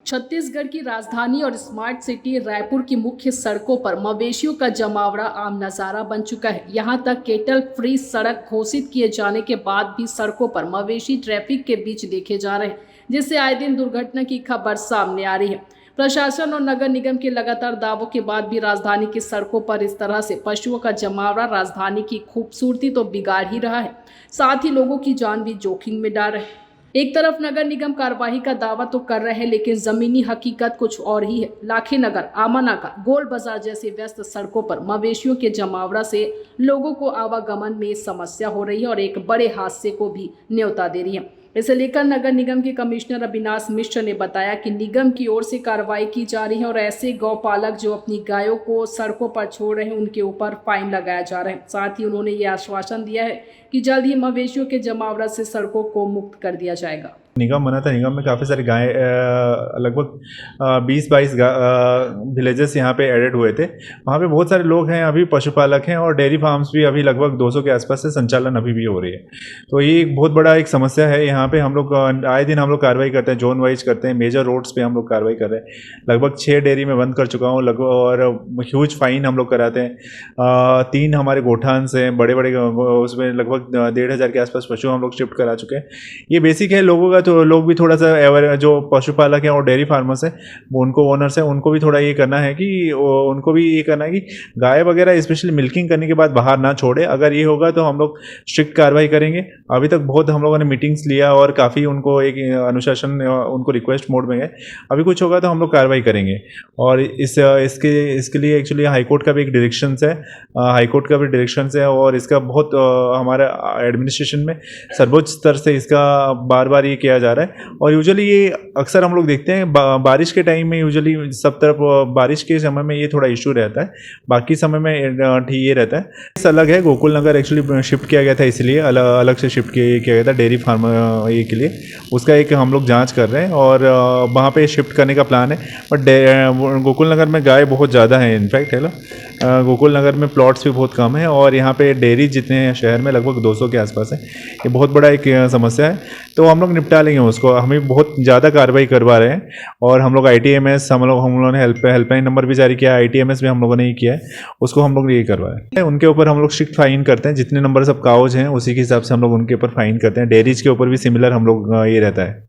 छत्तीसगढ़ की राजधानी और स्मार्ट सिटी रायपुर की मुख्य सड़कों पर मवेशियों का जमावड़ा आम नजारा बन चुका है। यहां तक केटल फ्री सड़क घोषित किए जाने के बाद भी सड़कों पर मवेशी ट्रैफिक के बीच देखे जा रहे हैं, जिससे आए दिन दुर्घटना की खबर सामने आ रही है। प्रशासन और नगर निगम के लगातार दावों के बाद भी राजधानी की सड़कों पर इस तरह से पशुओं का जमावड़ा राजधानी की खूबसूरती तो बिगाड़ ही रहा है, साथ ही लोगों की जान भी जोखिम में डाल रहे हैं। एक तरफ नगर निगम कार्यवाही का दावा तो कर रहे हैं, लेकिन जमीनी हकीकत कुछ और ही है। लाखी नगर, आमानाका, गोल बाजार जैसी व्यस्त सड़कों पर मवेशियों के जमावड़ा से लोगों को आवागमन में समस्या हो रही है और एक बड़े हादसे को भी न्योता दे रही है। इसे लेकर नगर निगम के कमिश्नर अविनाश मिश्र ने बताया कि निगम की ओर से कार्रवाई की जा रही है और ऐसे गौपालक जो अपनी गायों को सड़कों पर छोड़ रहे हैं उनके ऊपर फाइन लगाया जा रहा है। साथ ही उन्होंने ये आश्वासन दिया है कि जल्द ही मवेशियों के जमावड़ा से सड़कों को मुक्त कर दिया जाएगा। निगम बना था, निगम में काफ़ी सारे गाय लगभग 20-22 विलेजेस यहाँ पे एडेड हुए थे। वहाँ पे बहुत सारे लोग हैं, अभी पशुपालक हैं और डेयरी फार्म्स भी अभी लगभग 200 के आसपास से संचालन अभी भी हो रही है। तो ये एक बहुत बड़ा एक समस्या है। यहाँ पे हम लोग आए दिन हम लोग कार्रवाई करते हैं, जोन वाइज करते हैं, मेजर रोड्स पे हम लोग कार्रवाई कर रहे हैं। लगभग 6 डेयरी में बंद कर चुका हूँ लगभग, और ह्यूज फाइन हम लोग कराते हैं। 3 हमारे गोठान्स हैं बड़े बड़े, उसमें लगभग 1,500 के आसपास पशु हम लोग शिफ्ट करा चुके हैं। ये बेसिक है लोगों का, तो लोग भी थोड़ा सा अवेयर, जो पशुपालक हैं और डेयरी फार्मर्स हैं उनको, ओनर्स हैं, उनको भी थोड़ा ये करना है कि उनको भी ये करना है कि गाय वगैरह स्पेशली मिल्किंग करने के बाद बाहर ना छोड़े। अगर ये होगा तो हम लोग स्ट्रिक्ट कार्रवाई करेंगे। अभी तक बहुत हम लोगों ने मीटिंग्स लिया और काफ़ी उनको एक अनुशासन, उनको रिक्वेस्ट मोड में है। अभी कुछ होगा तो हम लोग कार्रवाई करेंगे। और इसके लिए एक्चुअली हाईकोर्ट का भी एक डायरेक्शंस है, हाईकोर्ट का भी डायरेक्शंस है, और इसका बहुत हमारा एडमिनिस्ट्रेशन में सर्वोच्च स्तर से इसका बार बार ये किया जा रहा है। और यूजुअली ये अक्सर हम लोग देखते हैं बारिश के टाइम में, यूजुअली सब तरफ बारिश के समय में ये थोड़ा इशू रहता है, बाकी समय में ठीक ये रहता है। इस अलग है, गोकुल नगर एक्चुअली शिफ्ट किया गया था, इसलिए अलग से शिफ्ट किया गया था डेयरी फार्म ये के लिए। उसका एक हम लोग जांच कर रहे हैं और वहाँ पे शिफ्ट करने का प्लान है। बट गोकुल नगर में गाय बहुत ज़्यादा है, इनफैक्ट है ना, गोकुल नगर में प्लॉट्स भी बहुत कम है और यहाँ पे डेयरी जितने हैं शहर में लगभग 200 के आसपास है। ये बहुत बड़ा एक समस्या है, तो हम लोग निपटा लेंगे उसको। हमें बहुत ज़्यादा कार्रवाई करवा रहे हैं और हम लोग ITMS, हम लोगों ने हेल्पलाइन नंबर भी जारी किया है। ITMS भी हम लोगों ने ही किया है, उसको हम लोग ये करवाया है। उनके ऊपर हम लोग स्ट्रिक्ट फाइन करते हैं, जितने नंबर सब काउज हैं उसी के हिसाब से हम लोग उनके ऊपर फाइन करते हैं। डेयरीज के ऊपर भी सिमिलर हम लोग ये रहता है।